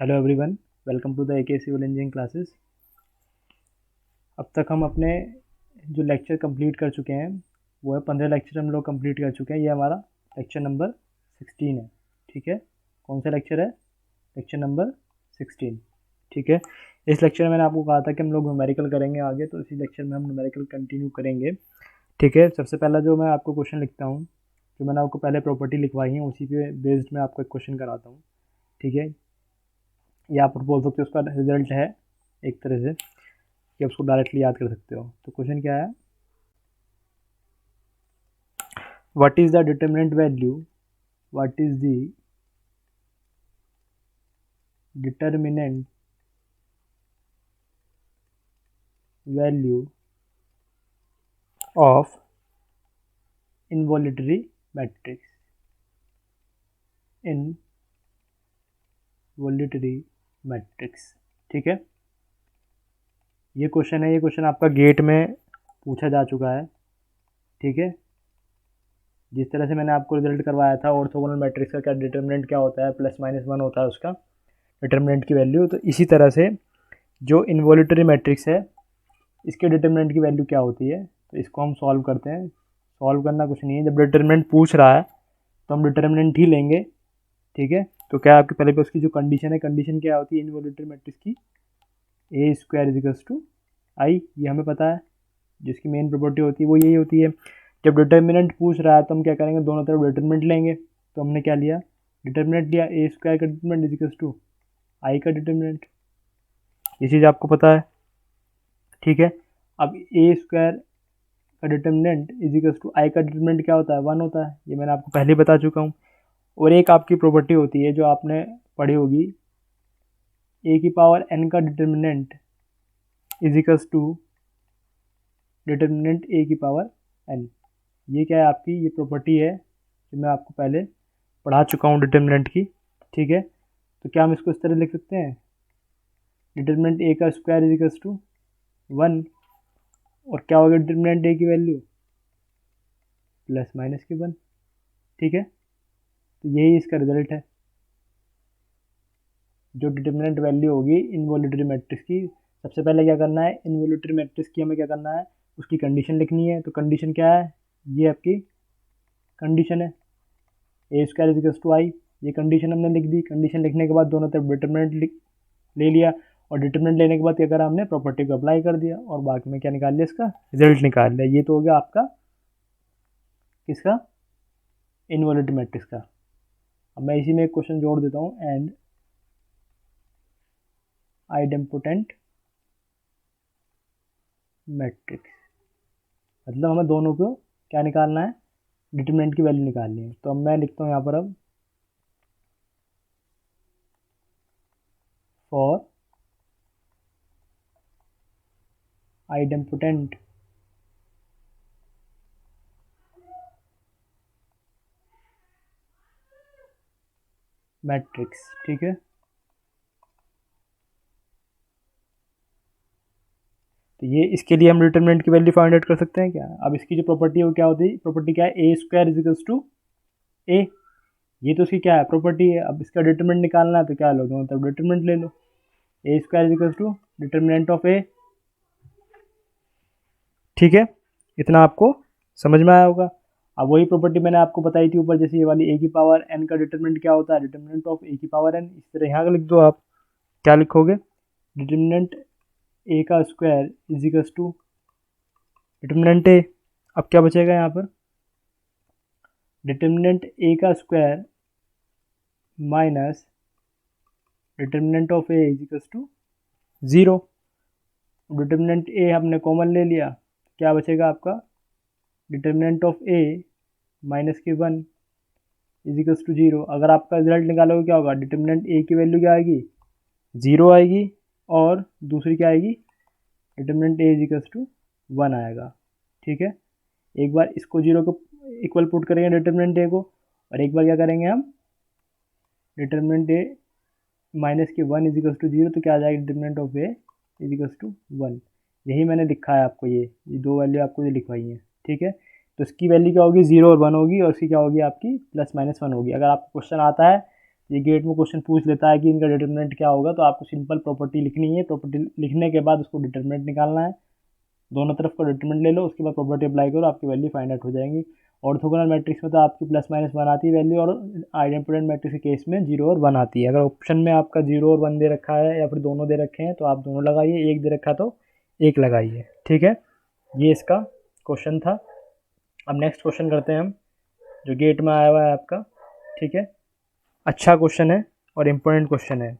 Hello everyone, welcome to the AK civil engineering classes. अब तक हम अपने जो लेक्चर कंप्लीट कर चुके हैं वो है 15 लेक्चर हम लोग कंप्लीट कर चुके हैं। ये हमारा लेक्चर नंबर 16 है। ठीक है, कौन सा लेक्चर है? Lecture number 16। ठीक है, इस लेक्चर में मैंने आपको कहा था कि हम लोग न्यूमेरिकल करेंगे आगे, तो इसी लेक्चर में हम न्यूमेरिकल कंटिन्यू करेंगे। ठीक है, सबसे पहला जो मैं आपको क्वेश्चन लिखता हूँ, जो मैंने आपको पहले प्रॉपर्टी लिखवाई है उसी पे बेस्ड मैं आपको एक क्वेश्चन कराता हूँ। ठीक है, या आप बोल सकते हो उसका रिजल्ट है एक तरह से कि आप उसको डायरेक्टली याद कर सकते हो। तो क्वेश्चन क्या है? What is the determinant value, what is the determinant value of involutory matrix, involutory matrix. ठीक है, ये क्वेश्चन है, ये क्वेश्चन आपका गेट में पूछा जा चुका है। ठीक है, जिस तरह से मैंने आपको रिजल्ट करवाया था ऑर्थोगोनल मैट्रिक्स का क्या डिटरमिनेंट क्या होता है, +-1 होता है उसका डिटरमिनेंट की वैल्यू, तो इसी तरह से जो इनवॉल्यूटरी मैट्रिक्स है इसके डिटरमिनेंट की वैल्यू क्या होती है। तो इसको हम सॉल्व करते हैं। सॉल्व करना कुछ नहीं है, जब डिटरमिनेंट पूछ रहा है तो हम डिटरमिनेंट ही लेंगे। ठीक है, तो क्या आपके पहले पे उसकी जो कंडीशन है, कंडीशन क्या होती है इनवॉल्यूटरी मैट्रिक्स की? A² = I, ये हमें पता है। जिसकी मेन प्रॉपर्टी होती है वो यही होती है। जब डिटरमिनेंट पूछ रहा है तो हम क्या करेंगे, दोनों तरफ डिटरमिनेंट लेंगे। तो हमने क्या लिया, डिटरमिनेंट लिया A² का डिटरमिनेंट = I का डिटरमिनेंट। ये चीज़ आपको पता है। ठीक है, अब A² का डिटरमिनेंट = I का डिटरमिनेंट क्या होता है? 1 होता है। ये मैंने आपको पहले बता चुका हूँ। और एक आपकी प्रॉपर्टी होती है जो आपने पढ़ी होगी, A⁴n का डिटरमिनेंट डिटरमिनेंट A⁴n। ये क्या है आपकी? ये प्रॉपर्टी है जो मैं आपको पहले पढ़ा चुका हूँ डिटरमिनेंट की। ठीक है, तो क्या हम इसको इस तरह लिख सकते हैं, डिटरमिनेंट A² = 1, और क्या होगा डिटरमिनेंट A की वैल्यू? +-1। ठीक है, तो यही इसका रिजल्ट है। जो डिटरमिनेंट वैल्यू होगी इनवॉल्यूटरी मैट्रिक्स की, सबसे पहले क्या करना है, इनवॉल्यूटरी मैट्रिक्स की हमें क्या करना है, उसकी कंडीशन लिखनी है। तो कंडीशन क्या है? ये आपकी कंडीशन है A² = I। ये कंडीशन हमने लिख दी। कंडीशन लिखने के बाद दोनों तरफ डिटरमिनेंट ले लिया, और डिटरमिनेंट लेने के बाद क्या करा हमने, प्रॉपर्टी को अप्लाई कर दिया, और बाकी में क्या निकाल लिया, इसका रिजल्ट निकाल लिया। ये तो हो गया आपका किसका? इनवॉल्यूटरी मैट्रिक्स का। अब मैं इसी में एक क्वेश्चन जोड़ देता हूँ, एंड आइडेम्पोटेंट मैट्रिक्स, मतलब हमें दोनों को क्या निकालना है, डिटरमिनेंट की वैल्यू निकालनी है। तो अब मैं लिखता हूँ यहाँ पर, अब फॉर आइडेम्पोटेंट मैट्रिक्स। ठीक है, तो ये इसके लिए हम डिटरमिनेंट की वैल्यू फाइंड आउट कर सकते हैं क्या? अब इसकी जो प्रॉपर्टी है वो क्या होती है, प्रॉपर्टी क्या है, A² = A। ये तो उसकी क्या है, प्रॉपर्टी है। अब इसका डिटरमिनेंट निकालना है तो क्या लो, दोनों तरफ डिटरमिनेंट ले लो। A² = determinant of A। ठीक है, इतना आपको समझ में आया होगा। अब वही प्रॉपर्टी मैंने आपको बताई थी ऊपर, जैसे ये वाली A⁴n का डिटरमिनेंट क्या होता है, डिटरमिनेंट ऑफ A⁴n। इस तरह यहाँ का लिख दो आप। क्या लिखोगे, डिटरमिनेंट A² = डिटरमिनेंट A। अब क्या बचेगा यहाँ पर, determinant A² minus determinant of A = 0। Determinant A हमने कॉमन ले लिया, क्या बचेगा आपका, डिटरमिनेंट ऑफ A -1 = 0। अगर आपका रिजल्ट निकालोगे क्या होगा, डिटरमिनेंट A की वैल्यू क्या आएगी, 0 आएगी, और दूसरी क्या आएगी, डिटरमिनेंट A = 1 आएगा। ठीक है, एक बार इसको 0 को इक्वल पुट करेंगे डिटरमिनेंट A को, और एक बार क्या करेंगे हम, डिटरमिनेंट A -1 = 0, तो क्या आ जाएगा, डिटरमिनेंट ऑफ A = 1। यही मैंने लिखा है आपको, ये दो वैल्यू आपको ये लिखवाई है। ठीक है, तो इसकी वैल्यू क्या होगी, 0 और 1 होगी, और इसकी क्या होगी आपकी, +-1 होगी। अगर आपको क्वेश्चन आता है ये गेट में क्वेश्चन पूछ लेता है कि इनका डिटरमिनेंट क्या होगा, तो आपको सिंपल प्रॉपर्टी लिखनी है। प्रॉपर्टी लिखने के बाद उसको डिटरमिनेंट निकालना है, दोनों तरफ का डिटरमिनेंट ले लो, उसके बाद प्रॉपर्टी अप्लाई करो, आपकी वैल्यू फाइंड आउट हो जाएगी। ऑर्थोगोनल मैट्रिक्स में तो आपकी प्लस माइनस वन आती है वैल्यू, और आइडेंटिटी मैट्रिक्स के केस में 0 और 1 आती है। अगर ऑप्शन में आपका 0 और 1 दे रखा है या फिर दोनों दे रखे हैं तो आप दोनों लगाइए, एक दे रखा तो एक लगाइए, ठीक है। ये इसका क्वेश्चन था। अब नेक्स्ट क्वेश्चन करते हैं हम, जो गेट में आया हुआ है आपका, ठीक है। अच्छा क्वेश्चन है और इम्पोर्टेंट क्वेश्चन है,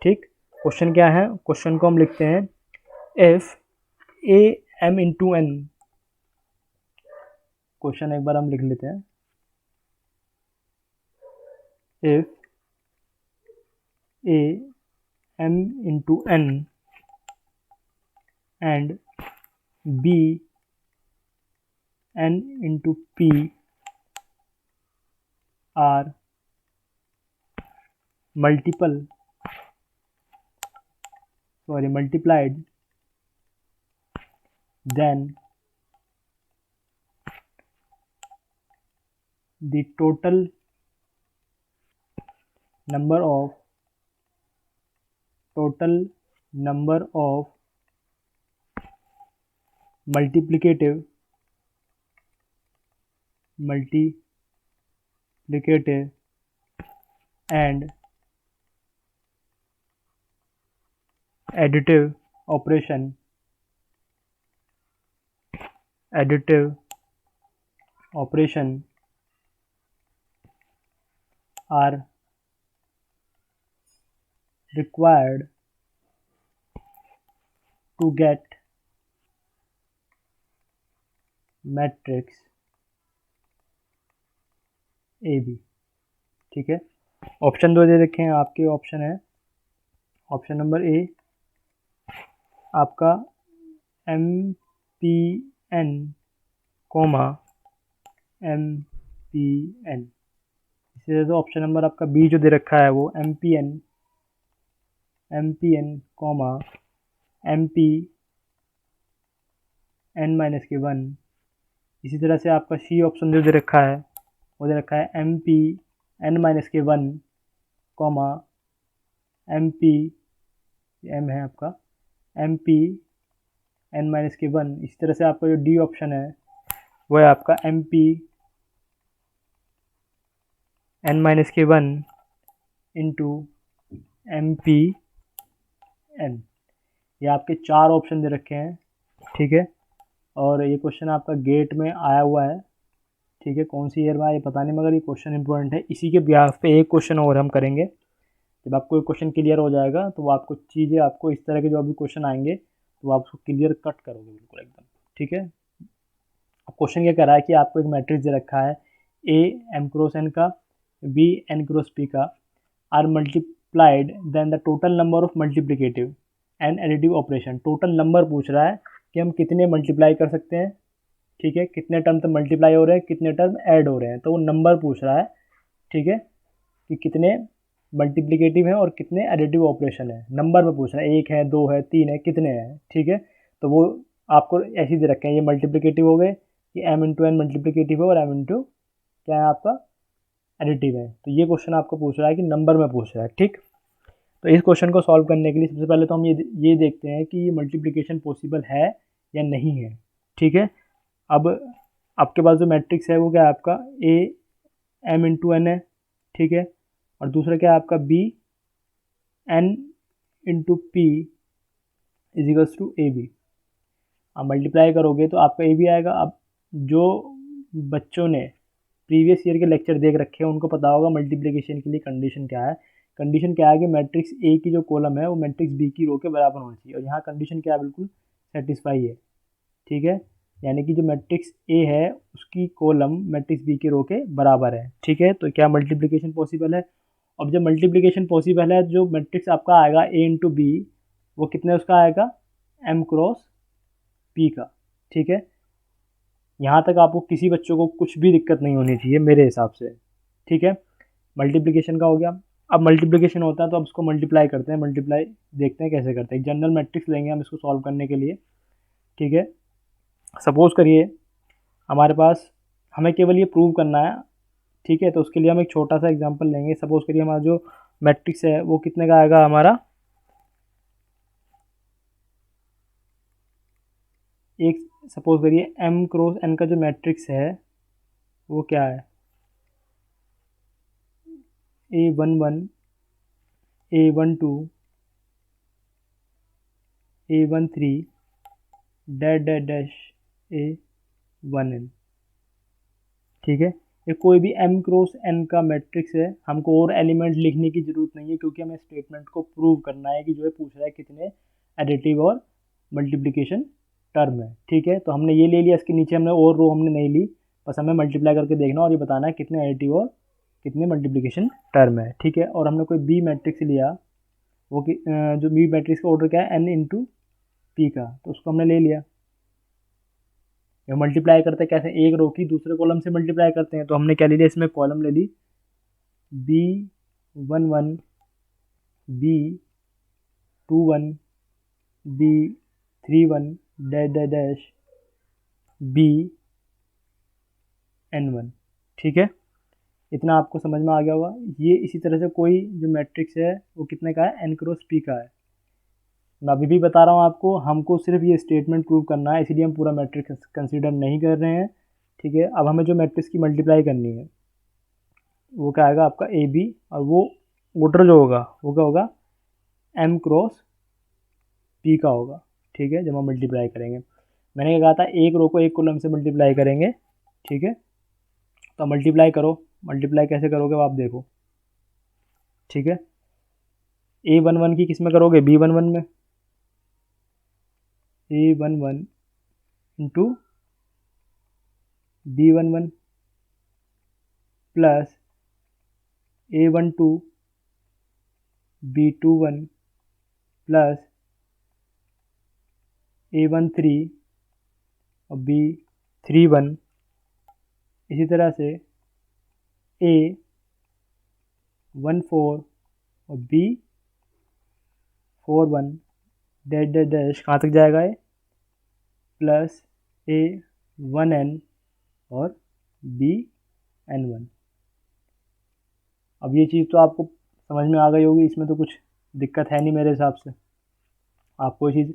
ठीक। क्वेश्चन क्या है, क्वेश्चन को हम लिखते हैं if A M into N. Question एक बार हम लिख लेते हैं, if A M into N and B N into P are multiplied, then the total number of multiplicative and additive operation are required to get matrix AB, ठीक है। Option दो दे रखे हैं आपके, ऑप्शन है ऑप्शन नंबर ए आपका MPN, MPN। इसे तो ऑप्शन नंबर आपका बी जो दे रखा है वो MPN, MP(n-1)। इसी तरह से आपका सी ऑप्शन जो दे रखा है वो दे रखा है MP(n-1), MP M है आपका MP(n-1). इसी तरह से आपका जो डी ऑप्शन है वो है आपका MP(n-1) इंटू MPN। ये आपके चार ऑप्शन दे रखे हैं, ठीक है। और ये क्वेश्चन आपका गेट में आया हुआ है, ठीक है। कौन सी ईयर में आया ये पता नहीं, मगर ये क्वेश्चन इंपॉर्टेंट है। इसी के बिहाफ पे एक क्वेश्चन और हम करेंगे। जब आपको एक क्वेश्चन क्लियर हो जाएगा तो वो आपको चीज़ें, आपको इस तरह के जो अभी क्वेश्चन आएंगे तो आप उसको क्लियर कट करोगे बिल्कुल एकदम, ठीक है। क्वेश्चन क्या कर रहा है कि आपको एक मैट्रिक्स दे रखा है, ए एम क्रॉस एन का, बी एन क्रॉस पी का, are multiplied then the total number of multiplicative and additive operation. Total number पूछ रहा है कि हम कितने मल्टीप्लाई कर सकते हैं, ठीक है, कितने टर्म तक मल्टीप्लाई हो रहे हैं, कितने टर्म ऐड हो रहे हैं, तो वो नंबर पूछ रहा है, ठीक है, कि कितने मल्टीप्लिकेटिव है और कितने एडिटिव ऑपरेशन है। नंबर में पूछ रहा है, 1 है, 2 है, 3 है, कितने हैं, ठीक है। तो वो आपको ऐसे दे रखे हैं, ये मल्टीप्लिकेटिव हो गए, कि m इंटू एन मल्टीप्लिकेटिव है और m इंटू क्या है आपका एडिटिव है। तो ये क्वेश्चन आपको पूछ रहा है कि नंबर में पूछ रहा है, ठीक। तो इस क्वेश्चन को सॉल्व करने के लिए सबसे पहले तो हम ये देखते हैं कि ये मल्टीप्लिकेशन पॉसिबल है या नहीं है, ठीक है। अब आपके पास जो मैट्रिक्स है वो क्या है आपका ए एम इंटू एन है, ठीक है, और दूसरा क्या है आपका B N into P equals to A B. आप मल्टीप्लाई करोगे तो आपका ए बी आएगा। अब जो बच्चों ने प्रीवियस ईयर के लेक्चर देख रखे हैं उनको पता होगा मल्टीप्लिकेशन के लिए कंडीशन क्या है। कंडीशन क्या है कि मैट्रिक्स ए की जो कॉलम है वो मैट्रिक्स बी की रो के बराबर होना चाहिए, और यहाँ कंडीशन क्या है, बिल्कुल सेटिस्फाई है, ठीक है। यानी कि जो मैट्रिक्स ए है उसकी कॉलम मैट्रिक्स बी के रो के बराबर है, ठीक है। तो क्या मल्टीप्लिकेशन पॉसिबल है। अब जब मल्टीप्लिकेशन पॉसिबल है, जो मैट्रिक्स आपका आएगा ए इंटू बी वो कितने उसका आएगा, एम क्रॉस पी का, ठीक है। यहाँ तक आपको किसी बच्चों को कुछ भी दिक्कत नहीं होनी चाहिए मेरे हिसाब से, ठीक है। मल्टीप्लिकेशन का हो गया। अब मल्टीप्लिकेशन होता है तो अब इसको मल्टीप्लाई करते हैं, मल्टीप्लाई देखते हैं कैसे करते हैं। जनरल मैट्रिक्स लेंगे हम इसको सॉल्व करने के लिए, ठीक है। सपोज करिए हमारे पास, हमें केवल ये प्रूव करना है ठीक है। तो उसके लिए हम एक छोटा सा एग्जांपल लेंगे। सपोज करिए हमारा जो मैट्रिक्स है वो कितने का आएगा हमारा, एक सपोज करिए m क्रॉस n का जो मैट्रिक्स है वो क्या है, A11 A12 A13 dash dash dash A1n। ठीक है। ये कोई भी m क्रॉस n का मैट्रिक्स है, हमको और एलिमेंट लिखने की ज़रूरत नहीं है क्योंकि हमें स्टेटमेंट को प्रूव करना है कि जो है पूछ रहा है कितने एडिटिव और मल्टीप्लिकेशन टर्म है। ठीक है। तो हमने ये ले लिया, इसके नीचे हमने और रो हमने नहीं ली, बस हमें मल्टीप्लाई करके देखना और ये बताना है कितने एडिटिव और कितने मल्टीप्लिकेशन टर्म है। ठीक है। और हमने कोई बी मैट्रिक्स लिया, वो जो बी मैट्रिक्स का ऑर्डर क्या है, n इंटू पी का, तो उसको हमने ले लिया। या मल्टीप्लाई करते कैसे, एक रो की दूसरे कॉलम से मल्टीप्लाई करते हैं, तो हमने क्या ले लिया, इसमें कॉलम ले ली B11 B21 B31 dash dash dash BN1। ठीक है। इतना आपको समझ में आ गया होगा। ये इसी तरह से कोई जो मैट्रिक्स है वो कितने का है, n क्रॉस p का है। मैं अभी भी बता रहा हूँ आपको, हमको सिर्फ ये स्टेटमेंट प्रूव करना है, इसलिए हम पूरा मैट्रिक्स कंसीडर नहीं कर रहे हैं। ठीक है। अब हमें जो मैट्रिक्स की मल्टीप्लाई करनी है वो क्या आएगा आपका ए बी, और वो ऑर्डर जो होगा वो क्या होगा, m क्रॉस p का होगा। ठीक है। जब हम मल्टीप्लाई करेंगे, मैंने क्या कहा था, एक रो को एक कॉलम से मल्टीप्लाई करेंगे। ठीक है। तो मल्टीप्लाई करो, मल्टीप्लाई कैसे करोगे वो आप देखो। ठीक है। A11 की किस में करोगे, B11 में, A11 into B11 plus A12 B21 plus A13 और B31, इसी तरह से A14 और B41 डैश डैश डैश, कहाँ तक जाएगा ये, प्लस A1n और BN1। अब ये चीज़ तो आपको समझ में आ गई होगी, इसमें तो कुछ दिक्कत है नहीं मेरे हिसाब से, आपको ये चीज़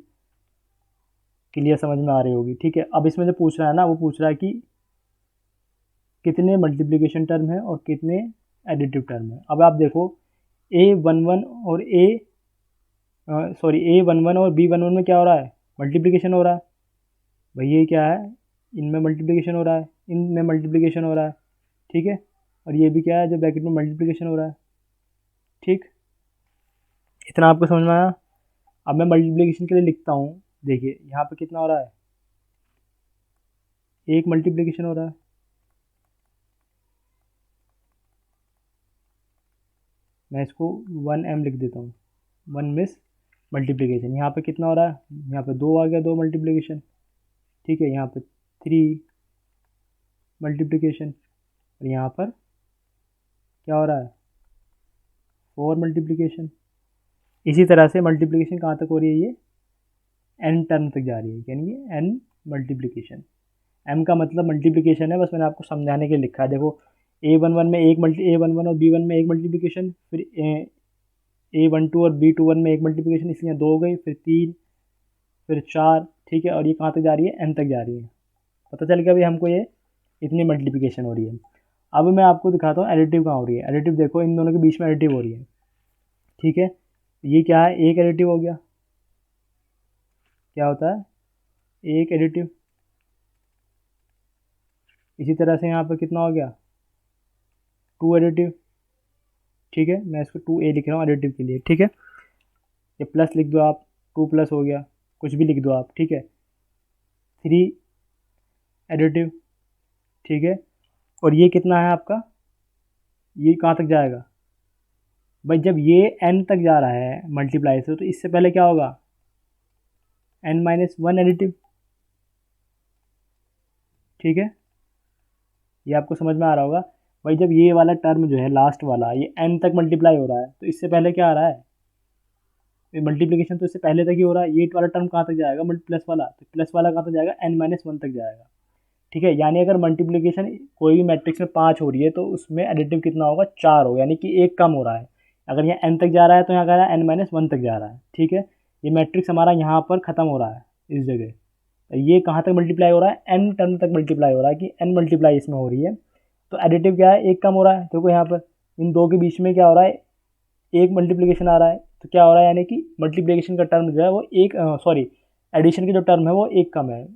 क्लियर समझ में आ रही होगी। ठीक है। अब इसमें जो पूछ रहा है ना, वो पूछ रहा है कि कितने मल्टीप्लिकेशन टर्म है और कितने एडिटिव टर्म है। अब आप देखो A11 और A11 और B11 में क्या हो रहा है, मल्टीप्लिकेशन हो रहा है। भाई ये क्या है, इनमें मल्टीप्लिकेशन हो रहा है, इनमें मल्टीप्लिकेशन हो रहा है। ठीक है। और ये भी क्या है, जो ब्रैकेट में मल्टीप्लिकेशन हो रहा है। ठीक, इतना आपको समझ में आया। अब मैं मल्टीप्लिकेशन के लिए लिखता हूँ, देखिए यहाँ पे कितना हो रहा है, एक मल्टीप्लिकेशन हो रहा है। मैं इसको 1m लिख देता हूँ, 1 मिस मल्टीप्लिकेशन। यहाँ पे कितना हो रहा है, यहाँ पे 2 आ गया, 2 मल्टीप्लिकेशन। ठीक है। यहाँ पे 3 मल्टीप्लिकेशन, और यहाँ पर क्या हो रहा है, 4 मल्टीप्लिकेशन। इसी तरह से मल्टीप्लिकेशन कहाँ तक हो रही है, ये n टर्म तक जा रही है, यानी ये n मल्टीप्लिकेशन। m का मतलब मल्टीप्लिकेशन है, बस मैंने आपको समझाने के लिए लिखा है। देखो A11 में A11 और B1 में एक मल्टीप्लिकेशन, फिर A12 और B21 में एक मल्टीप्लिकेशन, इसलिए 2 हो गई, फिर 3, फिर 4। ठीक है। और ये कहाँ तक जा रही है, n तक जा रही है। पता चल गया भाई हमको ये इतनी मल्टीप्लिकेशन हो रही है। अब मैं आपको दिखाता हूँ एडिटिव कहाँ हो रही है। एडिटिव देखो, इन दोनों के बीच में एडिटिव हो रही है। ठीक है। ये क्या है, एक एडिटिव हो गया, क्या होता है, एक एडिटिव। इसी तरह से यहाँ पर कितना हो गया, 2 एडिटिव। ठीक है। मैं इसको 2a लिख रहा हूँ एडिटिव के लिए। ठीक है। ये प्लस लिख दो आप, 2 प्लस हो गया, कुछ भी लिख दो आप। ठीक है। 3 एडिटिव। ठीक है। और ये कितना है आपका, ये कहाँ तक जाएगा भाई, जब ये n तक जा रहा है मल्टीप्लाई से, तो इससे पहले क्या होगा, n-1 एडिटिव। ठीक है। ये आपको समझ में आ रहा होगा। भाई जब ये वाला टर्म जो है लास्ट वाला, ये n तक मल्टीप्लाई हो रहा है, तो इससे पहले क्या आ रहा है, मल्टीप्लिकेशन तो इससे पहले तक ही हो रहा है। ये वाला टर्म कहाँ तक जाएगा, प्लस वाला, तो प्लस वाला कहाँ तक जाएगा, n-1 तक जाएगा। ठीक है, यानी अगर मल्टीप्लिकेशन कोई भी मैट्रिक्स में 5 हो रही है तो उसमें एडिटिव कितना होगा, 4 होगा, यानी कि एक कम हो रहा है। अगर यहाँ n तक जा रहा है तो यहाँ कह रहा है n-1 तक जा रहा है। ठीक है, ये मैट्रिक्स हमारा यहाँ पर ख़त्म हो रहा है इस जगह। ये कहाँ तक मल्टीप्लाई हो रहा है, n टर्म तक मल्टीप्लाई हो रहा है कि n मल्टीप्लाई इसमें हो रही है। तो एडिटिव क्या है, एक कम हो रहा है। देखो यहाँ पर इन दो के बीच में क्या हो रहा है, एक मल्टीप्लिकेशन आ रहा है, तो क्या हो रहा है, यानी कि मल्टीप्लिकेशन का टर्म जो है वो एक, सॉरी एडिशन की जो टर्म है वो एक कम है।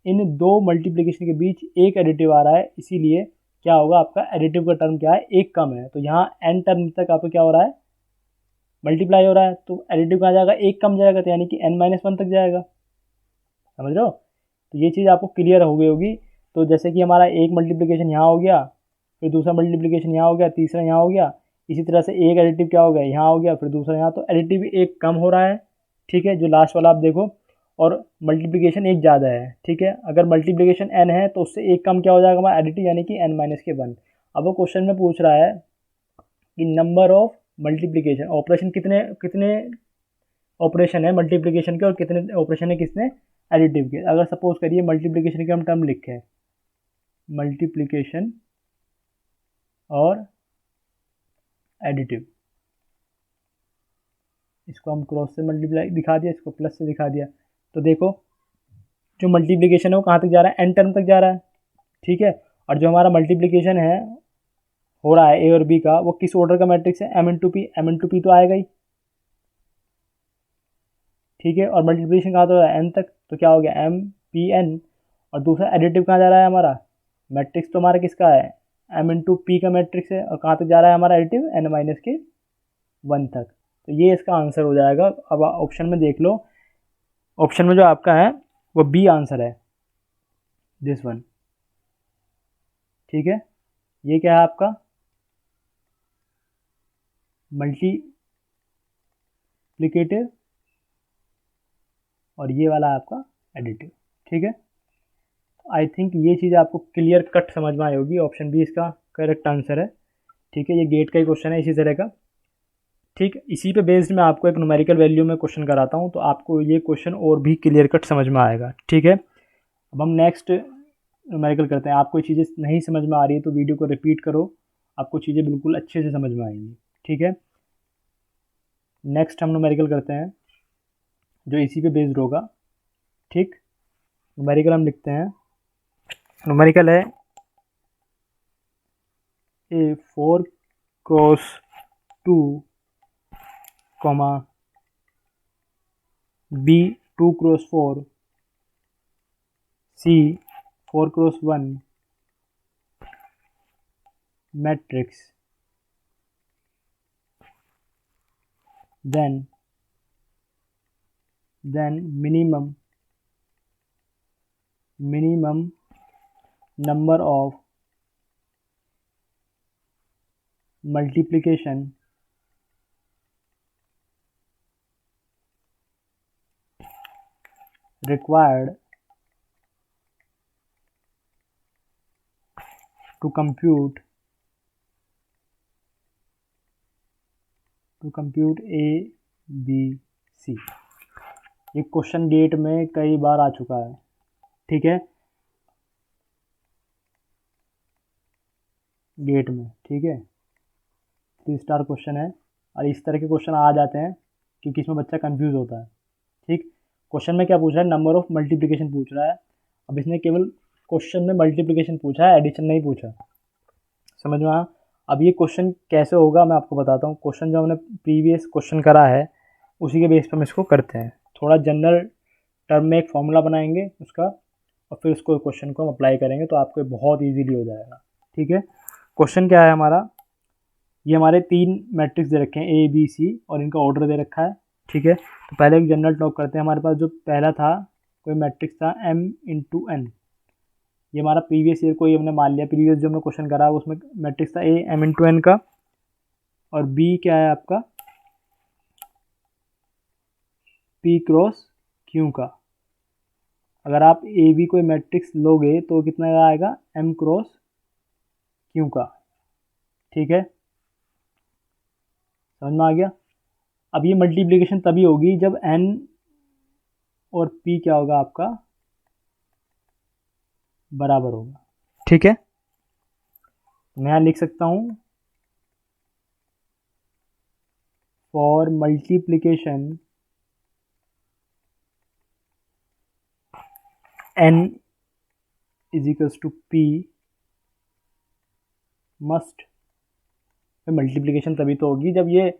इन दो मल्टीप्लिकेशन के बीच एक एडिटिव आ रहा है, इसीलिए क्या होगा, आपका एडिटिव का टर्म क्या है, एक कम है। तो यहाँ n टर्म तक आपका क्या हो रहा है, मल्टीप्लाई हो रहा है, तो एडिटिव कहाँ जाएगा, एक कम जाएगा, तो यानी कि n-1 तक जाएगा। समझ रहे हो, तो ये चीज़ आपको क्लियर हो गई होगी। तो जैसे कि हमारा एक मल्टीप्लिकेशन यहाँ हो गया, फिर दूसरा मल्टीप्लिकेशन यहाँ हो गया, तीसरा यहाँ हो गया, इसी तरह से एक एडिटिव क्या हो गया, यहाँ हो गया, फिर दूसरा यहाँ, तो एडिटिव एक कम हो रहा है। ठीक है, जो लास्ट वाला आप देखो, और मल्टीप्लिकेशन एक ज़्यादा है। ठीक है, अगर मल्टीप्लिकेशन n है तो उससे एक कम क्या हो जाएगा हमारा एडिटिव, यानी कि n-1। अब वो क्वेश्चन में पूछ रहा है कि नंबर ऑफ मल्टीप्लिकेशन ऑपरेशन, कितने कितने ऑपरेशन है मल्टीप्लिकेशन के और कितने ऑपरेशन है किसने, एडिटिव के। अगर सपोज करिए मल्टीप्लिकेशन के हम टर्म लिखे, मल्टीप्लिकेशन और एडिटिव, इसको हम क्रॉस से मल्टीप्लाई दिखा दिया, इसको प्लस से दिखा दिया। तो देखो जो मल्टीप्लिकेशन है वो कहाँ तक जा रहा है, एन टर्म तक जा रहा है। ठीक है, और जो हमारा मल्टीप्लिकेशन है हो रहा है ए और बी का, वो किस ऑर्डर का मैट्रिक्स है, M into P. M into P तो आएगा ही। ठीक है, और मल्टीप्लिकेशन कहाँ तक हो रहा है, एन तक, तो क्या हो गया एम पी एन। और दूसरा एडिटिव कहाँ जा रहा है, हमारा मैट्रिक्स तो हमारा किसका है, एम इंटू पी का मैट्रिक्स है, और कहाँ तक जा रहा है हमारा एडिटिव, n-1 तक। तो ये इसका आंसर हो जाएगा। अब ऑप्शन में देख लो, ऑप्शन में जो आपका है वो बी आंसर है, दिस वन। ठीक है, ये क्या है आपका मल्टीप्लिकेटिव, और ये वाला आपका एडिटिव। ठीक है, आई थिंक ये चीज़ आपको क्लियर कट समझ में आई होगी। ऑप्शन बी इसका करेक्ट आंसर है। ठीक है, ये गेट का ही क्वेश्चन है इसी तरह का। ठीक, इसी पे बेस्ड मैं आपको एक न्यूमेरिकल वैल्यू में क्वेश्चन कराता हूँ, तो आपको ये क्वेश्चन और भी क्लियर कट समझ में आएगा। ठीक है, अब हम नेक्स्ट न्यूमेरिकल करते हैं। आपको ये चीज़ें नहीं समझ में आ रही है तो वीडियो को रिपीट करो, आपको चीज़ें बिल्कुल अच्छे से समझ में आएंगी। ठीक है, नेक्स्ट हम न्यूमेरिकल करते हैं जो इसी पे बेस्ड होगा। ठीक, न्यूमेरिकल हम लिखते हैं, न्यूमेरिकल है A4x2, B2x4, C4x1 matrix, then minimum number of multiplication required to compute A B C। ये क्वेश्चन गेट में कई बार आ चुका है। ठीक है, गेट में, ठीक है, 3 स्टार क्वेश्चन है, और इस तरह के क्वेश्चन आ जाते हैं क्योंकि इसमें बच्चा कंफ्यूज होता है। ठीक, क्वेश्चन में क्या पूछ रहा है, नंबर ऑफ मल्टीप्लिकेशन पूछ रहा है। अब इसने केवल क्वेश्चन में मल्टीप्लिकेशन पूछा है, एडिशन नहीं पूछा। समझ में आया। अब ये क्वेश्चन कैसे होगा मैं आपको बताता हूँ। क्वेश्चन जो हमने प्रीवियस क्वेश्चन करा है उसी के बेस पर हम इसको करते हैं। थोड़ा जनरल टर्म में एक फॉर्मूला बनाएंगे उसका, और फिर उसको क्वेश्चन को हम अप्लाई करेंगे तो आपको बहुत ईजीली हो जाएगा। ठीक है, क्वेश्चन क्या है हमारा, ये हमारे 3 मैट्रिक्स दे रखे हैं ए बी सी, और इनका ऑर्डर दे रखा है। ठीक है, तो पहले एक जनरल टॉक करते हैं। हमारे पास जो पहला था कोई मैट्रिक्स था m इंटू एन, ये हमारा प्रीवियस ईयर को ही हमने मान लिया, प्रीवियस जो हमने क्वेश्चन करा उसमें मैट्रिक्स था ए m इंटू एन का, और बी क्या है आपका p क्रॉस q का। अगर आप ए बी कोई मैट्रिक्स लोगे तो कितना आएगा, m क्रॉस q का। ठीक है, समझ में आ गया। अब ये मल्टीप्लिकेशन तभी होगी जब n और p क्या होगा आपका बराबर होगा। ठीक है, मैं यहाँ लिख सकता हूँ for multiplication n is equals to p must, multiplication तभी तो होगी जब ये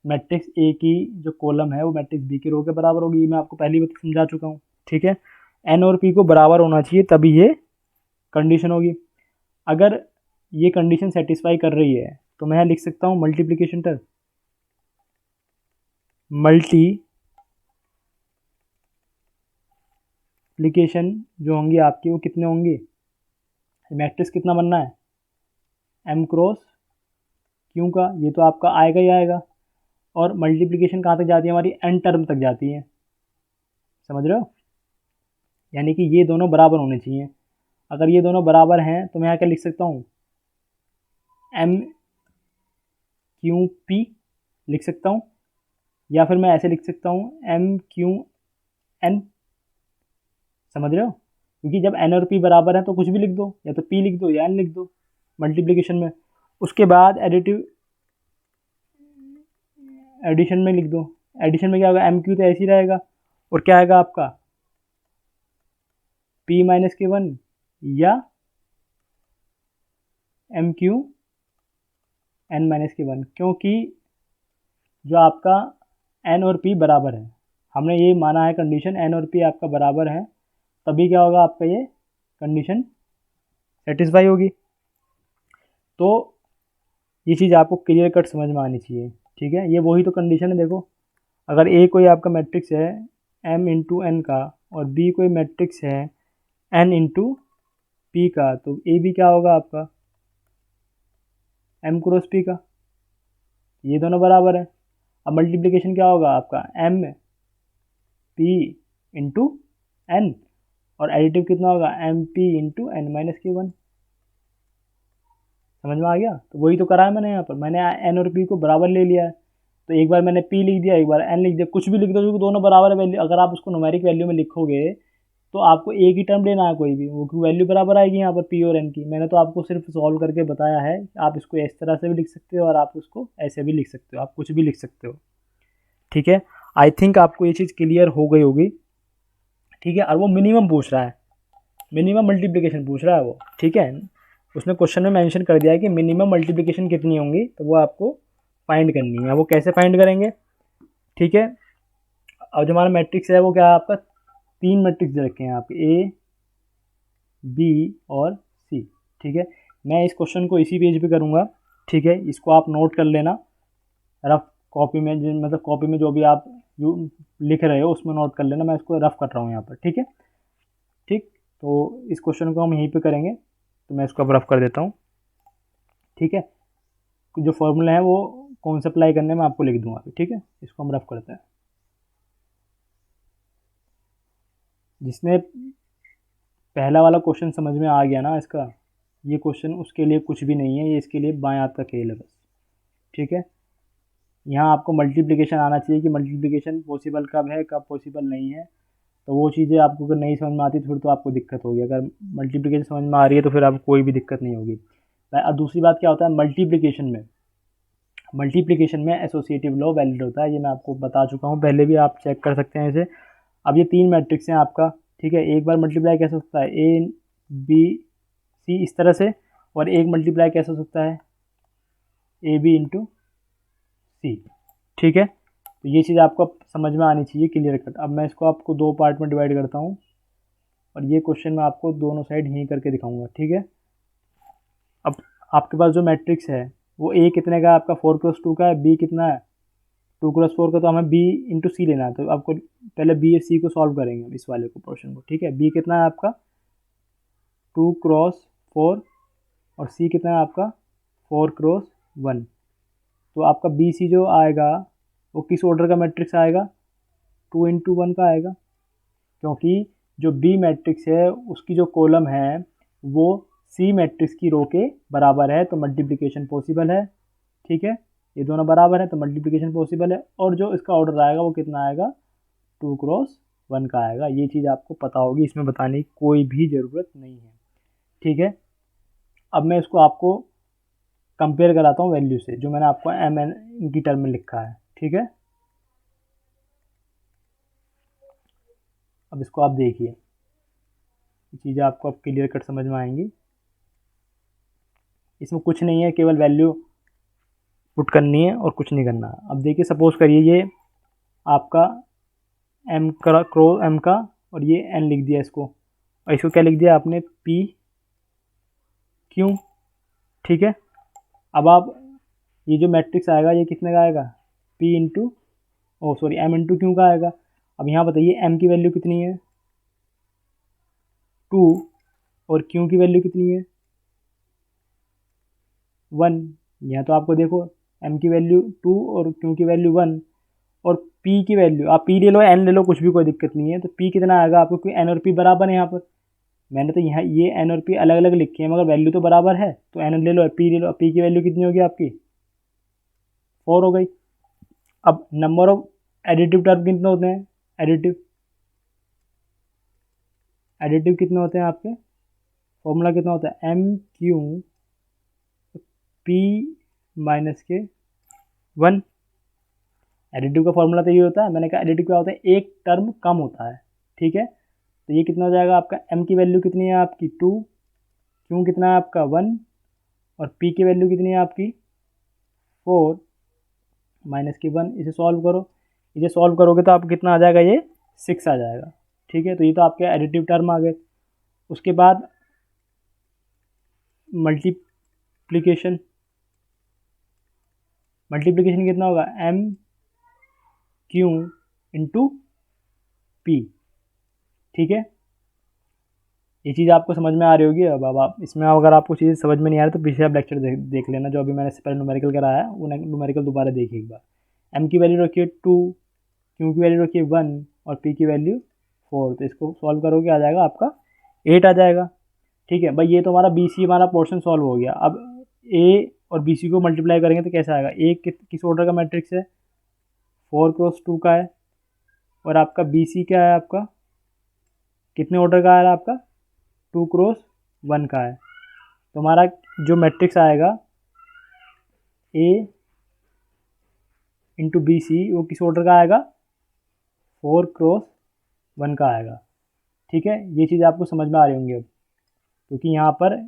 मैट्रिक्स ए की जो कॉलम है वो मैट्रिक्स बी के रो के बराबर होगी। मैं आपको पहली बार समझा चुका हूँ। ठीक है, एन और पी को बराबर होना चाहिए तभी ये कंडीशन होगी। अगर ये कंडीशन सेटिस्फाई कर रही है तो मैं यहाँ लिख सकता हूँ मल्टीप्लिकेशन टर्म मल्टीप्लिकेशन जो होंगी आपकी वो कितने होंगी, मैट्रिक्स कितना बनना है m क्रॉस क्यों का, ये तो आपका आएगा ही आएगा। और मल्टीप्लिकेशन कहाँ तक जाती है हमारी, n टर्म तक जाती है, समझ रहे हो, यानी कि ये दोनों बराबर होने चाहिए। अगर ये दोनों बराबर हैं तो मैं यहाँ क्या लिख सकता हूँ m क्यू p लिख सकता हूँ, या फिर मैं ऐसे लिख सकता हूँ m क्यू n, समझ रहे हो, क्योंकि जब n और p बराबर है तो कुछ भी लिख दो, या तो p लिख दो या n लिख दो मल्टीप्लिकेशन में। उसके बाद एडिशन में लिख दो, एडिशन में क्या होगा m क्यू तो ऐसे ही रहेगा, और क्या आएगा आपका p माइनस के 1 या m क्यू n माइनस के 1, क्योंकि जो आपका n और p बराबर है, हमने ये माना है कंडीशन n और p आपका बराबर है, तभी क्या होगा आपका ये कंडीशन सेटिस्फाई होगी। तो ये चीज़ आपको क्लियर कट समझ में आनी चाहिए। ठीक है, ये वही तो कंडीशन है। देखो, अगर ए कोई आपका मैट्रिक्स है m इंटू एन का और बी कोई मैट्रिक्स है n इंटू पी का, तो ए भी क्या होगा आपका m क्रॉस p का, ये दोनों बराबर है। अब मल्टीप्लिकेशन क्या होगा आपका m p इंटू एन, और एडिटिव कितना होगा m p into N minus के 1, समझ में आ गया। तो वही तो करा है मैंने, यहाँ पर मैंने n और p को बराबर ले लिया है, तो एक बार मैंने p लिख दिया, एक बार n लिख दिया, कुछ भी लिख दो, क्योंकि दोनों बराबर है वैल्यू। अगर आप उसको न्यूमेरिक वैल्यू में लिखोगे तो आपको एक ही टर्म लेना है कोई भी, वो वैल्यू बराबर आएगी यहाँ पर p और n की। मैंने तो आपको सिर्फ सॉल्व करके बताया है, आप इसको इस तरह से भी लिख सकते हो और आप उसको ऐसे भी लिख सकते हो, आप कुछ भी लिख सकते हो। ठीक है, आई थिंक आपको ये चीज़ क्लियर हो गई होगी। ठीक है, और वो मिनिमम पूछ रहा है, मिनिमम मल्टीप्लिकेशन पूछ रहा है वो। ठीक है, उसने क्वेश्चन में मेंशन कर दिया है कि मिनिमम मल्टीप्लिकेशन कितनी होंगी, तो वो आपको फाइंड करनी है। वो कैसे फाइंड करेंगे, ठीक है, अब जो हमारा मैट्रिक्स है वो क्या है आपका, 3 मैट्रिक्स दे रखे हैं आपके ए बी और सी। ठीक है, मैं इस क्वेश्चन को इसी पेज पे करूँगा। ठीक है, इसको आप नोट कर लेना रफ कॉपी में, मतलब कॉपी में जो भी आप जो लिख रहे हो उसमें नोट कर लेना, मैं इसको रफ कर रहा हूँ यहाँ पर। ठीक है, ठीक, तो इस क्वेश्चन को हम यहीं पे करेंगे, तो मैं इसको अब रफ कर देता हूँ। ठीक है, जो फॉर्मूला है वो कौन सा अप्लाई करने में आपको लिख दूंगा अभी। ठीक है, इसको हम रफ करते हैं। जिसने पहला वाला क्वेश्चन समझ में आ गया ना इसका, ये क्वेश्चन उसके लिए कुछ भी नहीं है, ये इसके लिए बाएं हाथ का खेल है बस। ठीक है, यहाँ आपको मल्टीप्लिकेशन आना चाहिए कि मल्टीप्लिकेशन पॉसिबल कब है कब पॉसिबल नहीं है, तो वो चीज़ें आपको अगर नहीं समझ में आती फिर तो आपको दिक्कत होगी। अगर मल्टीप्लिकेशन समझ में आ रही है तो फिर आपको कोई भी दिक्कत नहीं होगी। और दूसरी बात क्या होता है मल्टीप्लिकेशन में एसोसिएटिव लॉ वैलिड होता है, ये मैं आपको बता चुका हूँ पहले भी, आप चेक कर सकते हैं इसे। अब ये 3 मैट्रिक्स हैं आपका, ठीक है, एक बार मल्टीप्लाई कैसे हो सकता है ए बी सी इस तरह से, और एक मल्टीप्लाई कैसे हो सकता है ए बी इंटू सी। ठीक है, तो ये चीज़ आपको समझ में आनी चाहिए क्लियर कट। अब मैं इसको आपको 2 पार्ट में डिवाइड करता हूँ, और ये क्वेश्चन मैं आपको दोनों साइड यहीं करके दिखाऊंगा। ठीक है, अब आपके पास जो मैट्रिक्स है वो ए कितने का है आपका 4x2 का है, बी कितना है 2x4 का, तो हमें बी इंटू सी लेना है। तो आपको पहले बी और सी को सॉल्व करेंगे हम इस वाले को पोर्शन को। ठीक है, बी कितना है आपका 2x4 और सी कितना है आपका 4x1। तो आपका बी सी जो आएगा वो किस ऑर्डर का मैट्रिक्स आएगा, 2 इंटू 1 का आएगा, क्योंकि जो बी मैट्रिक्स है उसकी जो कॉलम है वो सी मैट्रिक्स की रो के बराबर है, तो मल्टीप्लिकेशन पॉसिबल है। ठीक है, ये दोनों बराबर है तो मल्टीप्लिकेशन पॉसिबल है, और जो इसका ऑर्डर आएगा वो कितना आएगा 2x1 का आएगा। ये चीज़ आपको पता होगी, इसमें बताने की कोई भी ज़रूरत नहीं है। ठीक है। अब मैं इसको आपको कंपेयर कराता हूँ वैल्यू से, जो मैंने आपको एम एन की टर्म में लिखा है। ठीक है, अब इसको आप देखिए, ये चीज़ें आपको अब क्लियर कट समझ में आएंगी। इसमें कुछ नहीं है, केवल वैल्यू पुट करनी है और कुछ नहीं करना है। अब देखिए, सपोज करिए ये आपका एम का क्रो एम का, और ये एन लिख दिया इसको, और इसको क्या लिख दिया आपने, पी क्यू। ठीक है, अब आप ये जो मैट्रिक्स आएगा ये कितने का आएगा, पी इंटू, ओ सॉरी, एम इंटू क्यू का आएगा। अब यहाँ बताइए एम की वैल्यू कितनी है, 2, और क्यू की वैल्यू कितनी है, 1। यहाँ तो आपको देखो एम की वैल्यू 2 और क्यू की वैल्यू 1, और पी की वैल्यू आप पी ले लो, एन ले लो, कुछ भी कोई दिक्कत नहीं है। तो पी कितना आएगा आपको, क्योंकि एन और पी बराबर है यहाँ पर। मैंने तो यहाँ ये एन और पी अलग अलग लिखे हैं, मगर वैल्यू तो बराबर है, तो एन ले लो, पी ले लो। पी की वैल्यू कितनी होगी आपकी, 4 हो गई। अब नंबर ऑफ एडिटिव टर्म कितने होते हैं, एडिटिव एडिटिव कितने होते हैं आपके, फॉर्मूला कितना होता है, एम क्यू पी माइनस के 1। एडिटिव का फॉर्मूला तो ये होता है, मैंने कहा एडिटिव क्या होता है, एक टर्म कम होता है। ठीक है, तो ये कितना हो जाएगा आपका, एम की वैल्यू कितनी है आपकी 2, क्यू कितना है आपका 1, और पी की वैल्यू कितनी है आपकी 4 माइनस की 1। इसे सॉल्व करो, इसे सॉल्व करोगे तो आपको कितना आ जाएगा, ये 6 आ जाएगा। ठीक है, तो ये तो आपके एडिटिव टर्म आ गए। उसके बाद मल्टीप्लिकेशन, मल्टीप्लिकेशन कितना होगा, एम क्यू इंटू पी। ठीक है, ये चीज़ आपको समझ में आ रही होगी। अब आप इसमें अगर आपको चीज़ समझ में नहीं आ रही तो पीछे आप लेक्चर देख लेना, जो अभी मैंने इससे पहले न्यूमेरिकल कराया है, वो न्यूमेरिकल दोबारा देखिए एक बार। एम की वैल्यू रखिए 2, क्यू की वैल्यू रखिए 1, और पी की वैल्यू 4। तो इसको सॉल्व करोगे आ जाएगा आपका 8 आ जाएगा। ठीक है भाई, ये तो हमारा बी सी हमारा पोर्शन सॉल्व हो गया। अब ए और बी सी को मल्टीप्लाई करेंगे तो कैसा आएगा, ए किस ऑर्डर का मैट्रिक्स है, 4x2 का है, और आपका बी सी क्या है आपका, कितने ऑर्डर का है आपका, 2x1 का है। तो हमारा जो मैट्रिक्स आएगा ए इंटू बी सी, वो किस ऑर्डर का आएगा, 4x1 का आएगा। ठीक है, ये चीज़ आपको समझ में आ रही होंगी अब, क्योंकि यहाँ पर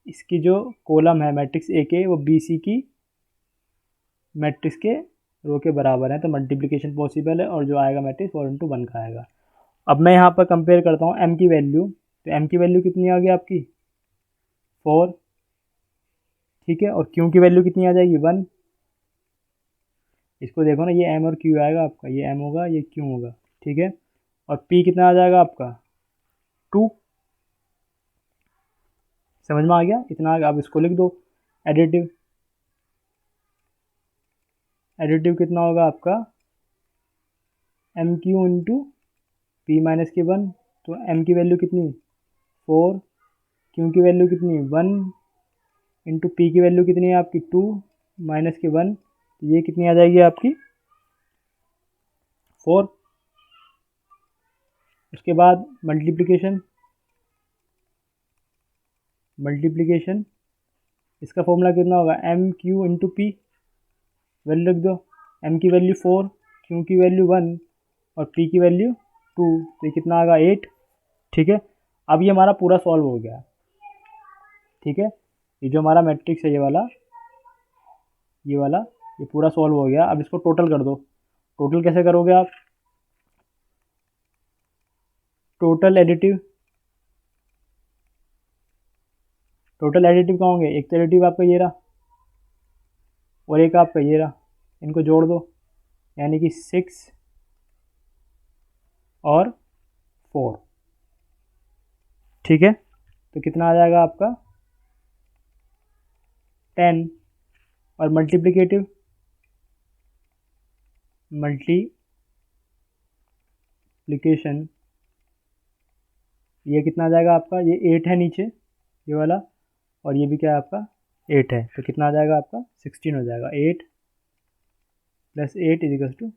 इसकी जो कॉलम है मैट्रिक्स ए के, वो बी सी की मैट्रिक्स के रो के बराबर है, तो मल्टीप्लिकेशन पॉसिबल है, और जो आएगा मैट्रिक्स 4x1 का आएगा। अब मैं यहाँ पर कंपेयर करता हूँ एम की वैल्यू, तो एम की वैल्यू कितनी आ गई आपकी 4। ठीक है, और क्यू की वैल्यू कितनी आ जाएगी 1। इसको देखो ना, ये एम और क्यू आएगा आपका, ये एम होगा ये क्यू होगा। ठीक है, और पी कितना आ जाएगा आपका 2। समझ में आ गया, इतना आ गया। अब इसको लिख दो, एडिटिव, एडिटिव कितना होगा आपका, M Q into P minus की 1। तो एम की वैल्यू कितनी 4, क्यू की वैल्यू कितनी 1, इंटू पी की वैल्यू कितनी है आपकी 2 माइनस की 1। तो ये कितनी आ जाएगी आपकी 4। उसके बाद मल्टीप्लिकेशन, मल्टीप्लिकेशन इसका फॉर्मूला कितना होगा, M Q into P, value लिख दो, एम की वैल्यू 4, क्यू की वैल्यू 1, और पी की वैल्यू 2। तो ये कितना आ गया 8। ठीक है, अब ये हमारा पूरा सॉल्व हो गया। ठीक है, ये जो हमारा मैट्रिक्स है, ये वाला, ये वाला, ये पूरा सॉल्व हो गया। अब इसको टोटल कर दो। टोटल कैसे करोगे आप, टोटल एडिटिव, टोटल एडिटिव कहाँ होंगे, एक तो एडिटिव आपका ये रहा, और एक आपका ये रहा, इनको जोड़ दो, यानी कि 6 और 4। ठीक है, तो कितना आ जाएगा आपका 10। और मल्टीप्लिकेटिव, मल्टीप्लिकेशन, ये कितना आ जाएगा आपका, ये 8 है नीचे ये वाला, और ये भी क्या है आपका 8 है, तो कितना आ जाएगा आपका 16 हो जाएगा। 8 + 8 =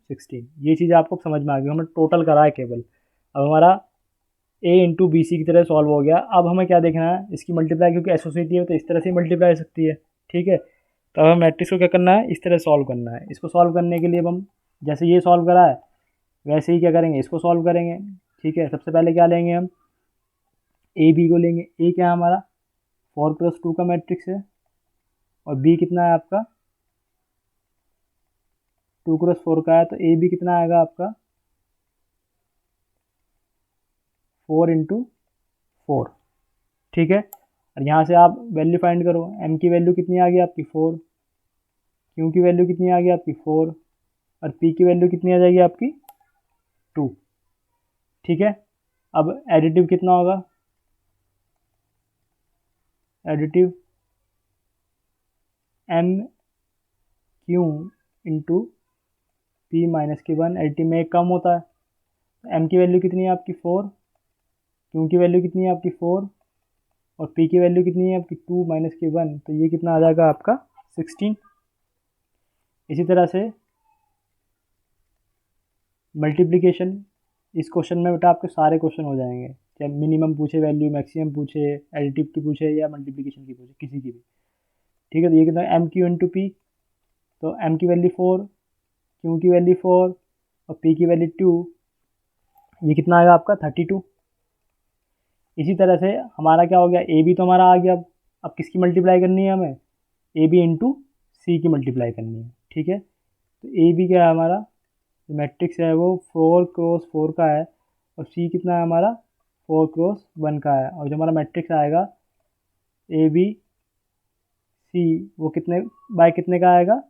16। ये चीज़ आपको समझ में आ गई, हमने टोटल करा है केवल। अब हमारा ए इंटू बी सी की तरह सॉल्व हो गया। अब हमें क्या देखना है, इसकी मल्टीप्लाई, क्योंकि एसोसिएटिव है तो इस तरह से मल्टीप्लाई हो सकती है, ठीक है। तो अब हमें मैट्रिक्स को क्या करना है, इस तरह सॉल्व करना है। इसको सॉल्व करने के लिए अब हम जैसे ये सॉल्व करा है वैसे ही क्या करेंगे, इसको सॉल्व करेंगे, ठीक है। सबसे पहले क्या लेंगे हम, ए बी को लेंगे। ए क्या है हमारा 4 + 2 का मैट्रिक्स है, और बी कितना है आपका 2 × 4 का है, तो ए बी कितना आएगा आपका 4 × 4, ठीक है। और यहाँ से आप वैल्यू फाइंड करो, एम की वैल्यू कितनी आ गई आपकी 4, क्यू की वैल्यू कितनी आ गई आपकी 4, और पी की वैल्यू कितनी आ जाएगी आपकी 2, ठीक है। अब एडिटिव कितना होगा, additive M Q into P minus के 1, एडिटिव में एक कम होता है। एम की वैल्यू कितनी है आपकी 4, क्यू की वैल्यू कितनी है आपकी 4, और पी की वैल्यू कितनी है आपकी 2 माइनस के 1, तो ये कितना आ जाएगा आपका 16। इसी तरह से मल्टीप्लिकेशन, इस क्वेश्चन में बेटा आपके सारे क्वेश्चन हो जाएंगे, चाहे मिनिमम पूछे वैल्यू, मैक्सिमम पूछे, एडिटिव की पूछे या मल्टीप्लिकेशन की पूछे, किसी की भी, ठीक है। तो ये कितना एम क्यू इंटू पी, तो एम की वैल्यू 4, क्यू की वैल्यू 4 और पी की वैल्यू 2, ये कितना आएगा आपका 32। इसी तरह से हमारा क्या हो गया, ए बी तो हमारा आ गया। अब किसकी मल्टीप्लाई करनी है हमें, ए बी इंटू सी की मल्टीप्लाई करनी है, ठीक है। तो ए बी क्या है हमारा, मैट्रिक्स है वो 4 × 4 का है, और सी कितना है हमारा 4 × 1 का है, और जो हमारा मैट्रिक्स आएगा ए बी सी वो कितने बाय कितने का आएगा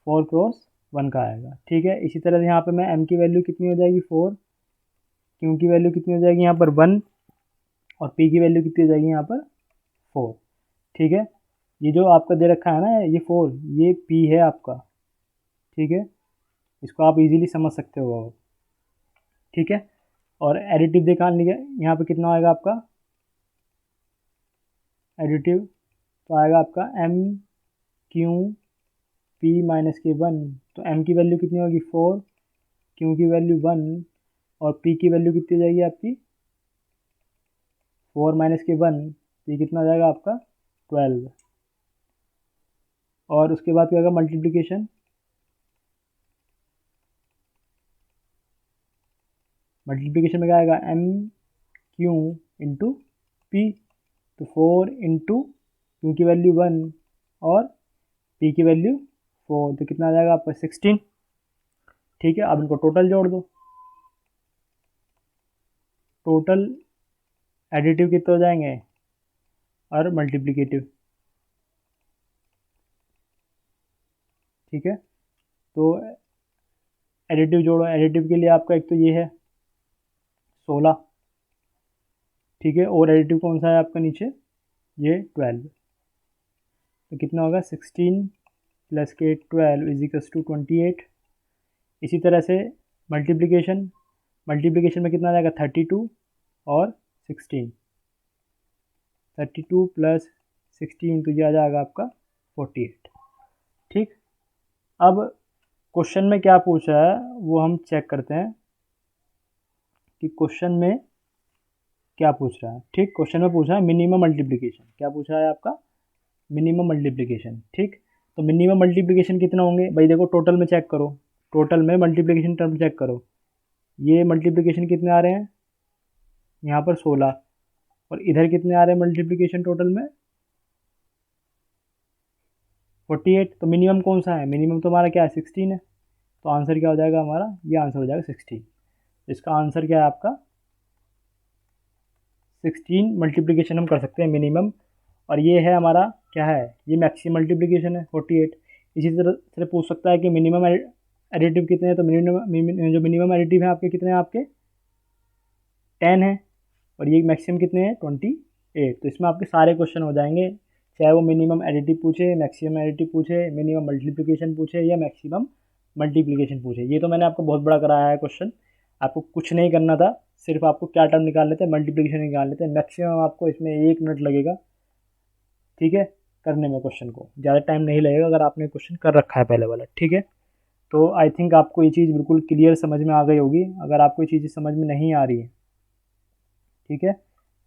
4 × 1 का आएगा, ठीक है। इसी तरह से यहाँ पे मैं एम की वैल्यू कितनी हो जाएगी 4, क्यू की वैल्यू कितनी हो जाएगी यहाँ पर 1, और पी की वैल्यू कितनी हो जाएगी यहाँ पर 4, ठीक है। ये जो आपका दे रखा है ना ये 4, ये पी है आपका, ठीक है। इसको आप इजीली समझ सकते हो, ठीक है। और एडिटिव देखा लीजिए यहाँ पे कितना आएगा आपका, एडिटिव तो आएगा आपका एम क्यू पी माइनस के 1, तो एम की वैल्यू कितनी होगी 4, क्यू की वैल्यू 1, और पी की वैल्यू कितनी जाएगी आपकी 4 माइनस के 1, ये कितना आ जाएगा आपका 12। और उसके बाद क्या होगा मल्टीप्लिकेशन, मल्टीप्लिकेशन में क्या आएगा एम क्यू इंटू पी, तो 4 इंटू क्यू की वैल्यू 1 और पी की वैल्यू 4, तो कितना आ जाएगा आपका 16, ठीक है। अब इनको टोटल जोड़ दो, टोटल एडिटिव कितने हो जाएंगे और मल्टीप्लिकेटिव, ठीक है। तो एडिटिव जोड़ो, एडिटिव के लिए आपका एक तो ये है 16, ठीक है, और एडिटिव कौन सा है आपका नीचे ये 12, तो कितना होगा 16 + के 12 = 28। इसी तरह से मल्टीप्लिकेशन, मल्टीप्लिकेशन में कितना आ जाएगा 32 और 16, 32 + 16 तो ये आ जाएगा आपका 48, ठीक। अब क्वेश्चन में क्या पूछा है वो हम चेक करते हैं कि क्वेश्चन में क्या पूछ रहा है, ठीक। क्वेश्चन में पूछा है मिनिमम मल्टीप्लिकेशन, क्या पूछा है आपका मिनिमम मल्टीप्लिकेशन, ठीक। तो मिनिमम मल्टीप्लिकेशन कितना होंगे भाई, देखो टोटल में चेक करो, टोटल में मल्टीप्लिकेशन टर्म चेक करो, ये मल्टीप्लिकेशन कितने आ रहे हैं यहाँ पर 16, और इधर कितने आ रहे हैं मल्टीप्लिकेशन टोटल में 48। तो मिनिमम कौन सा है, मिनिमम तो हमारा क्या है 16 है, तो आंसर क्या हो जाएगा हमारा, ये आंसर हो जाएगा 16। इसका आंसर क्या है आपका 16 मल्टीप्लिकेशन हम कर सकते हैं मिनिमम, और ये है हमारा क्या है, ये मैक्सिमम मल्टीप्लिकेशन है 48। इसी तरह से पूछ सकता है कि मिनिमम एडिटिव कितने हैं, तो जो मिनिमम एडिटिव है आपके कितने हैं, आपके 10 है, और ये मैक्सिमम कितने हैं 28। तो इसमें आपके सारे क्वेश्चन हो जाएंगे, चाहे वो मिनिमम एडिटिव पूछे, मैक्सिमम एडिटिव पूछे, मिनिमम मल्टीप्लिकेशन पूछे या मैक्सिमम मल्टीप्लिकेशन पूछे। ये तो मैंने आपको बहुत बड़ा कराया है क्वेश्चन, आपको कुछ नहीं करना था, सिर्फ आपको क्या टर्म निकाल लेते हैं, मल्टीप्लिकेशन निकाल लेते हैं। मैक्सिमम आपको इसमें 1 मिनट लगेगा, ठीक है, करने में क्वेश्चन को ज़्यादा टाइम नहीं लगेगा अगर आपने क्वेश्चन कर रखा है पहले वाला, ठीक है। तो आई थिंक आपको ये चीज़ बिल्कुल क्लियर समझ में आ गई होगी। अगर आपको ये चीज़ समझ में नहीं आ रही है ठीक है,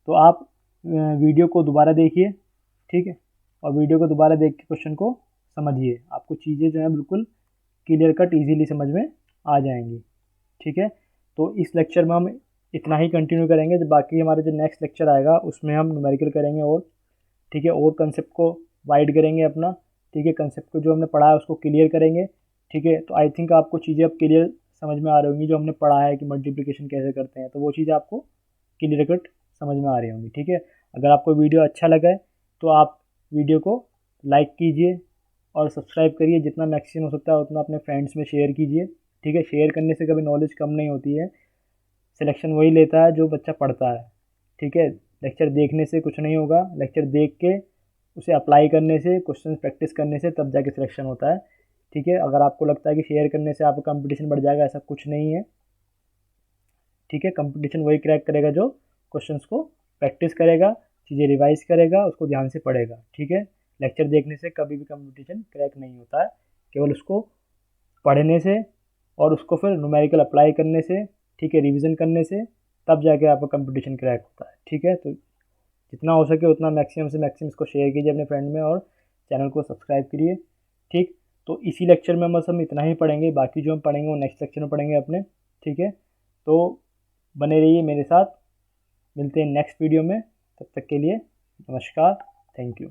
तो आप वीडियो को दोबारा देखिए, ठीक है, और वीडियो को दोबारा देख के क्वेश्चन को समझिए, आपको चीज़ें जो है बिल्कुल क्लियर कट ईजीली समझ में आ जाएंगी, ठीक है। तो इस लेक्चर में हम इतना ही कंटिन्यू करेंगे, जब बाकी हमारा जो नेक्स्ट लेक्चर आएगा उसमें हम न्यूमेरिकल करेंगे और, ठीक है, और कंसेप्ट को वाइड करेंगे अपना, ठीक है, कंसेप्ट को जो हमने पढ़ा है उसको क्लियर करेंगे, ठीक है। तो आई थिंक आपको चीज़ें अब क्लियर समझ में आ रही होंगी, जो हमने पढ़ा है कि मल्टीप्लिकेशन कैसे करते हैं, तो वो चीज़ें आपको क्लियर कट समझ में आ रही होंगी, ठीक है। अगर आपको वीडियो अच्छा लगा है तो आप वीडियो को लाइक कीजिए और सब्सक्राइब करिए, जितना मैक्सिमम हो सकता है उतना अपने फ्रेंड्स में शेयर कीजिए, ठीक है। शेयर करने से कभी नॉलेज कम नहीं होती है, सिलेक्शन वही लेता है जो बच्चा पढ़ता है, ठीक है। लेक्चर देखने से कुछ नहीं होगा, लेक्चर देख के उसे अप्लाई करने से, क्वेश्चन प्रैक्टिस करने से तब जाके सिलेक्शन होता है, ठीक है। अगर आपको लगता है कि शेयर करने से आपका कंपटीशन बढ़ जाएगा, ऐसा कुछ नहीं है, ठीक है। कंपटीशन वही क्रैक करेगा जो क्वेश्चंस को प्रैक्टिस करेगा, चीज़ें रिवाइज करेगा, उसको ध्यान से पढ़ेगा, ठीक है। लेक्चर देखने से कभी भी कंपटीशन क्रैक नहीं होता है, केवल उसको पढ़ने से और उसको फिर न्यूमेरिकल अप्लाई करने से, ठीक है, रिवीजन करने से, तब जाके आपका कंपटीशन क्रैक होता है, ठीक है। तो जितना हो सके उतना मैक्सिमम से मैक्सिमम इसको शेयर कीजिए अपने फ्रेंड में और चैनल को सब्सक्राइब करिए, ठीक। तो इसी लेक्चर में बस हम इतना ही पढ़ेंगे, बाकी जो हम पढ़ेंगे वो नेक्स्ट लेक्चर में पढ़ेंगे अपने, ठीक है। तो बने रहिए मेरे साथ, मिलते हैं नेक्स्ट वीडियो में, तब तक के लिए नमस्कार, थैंक यू।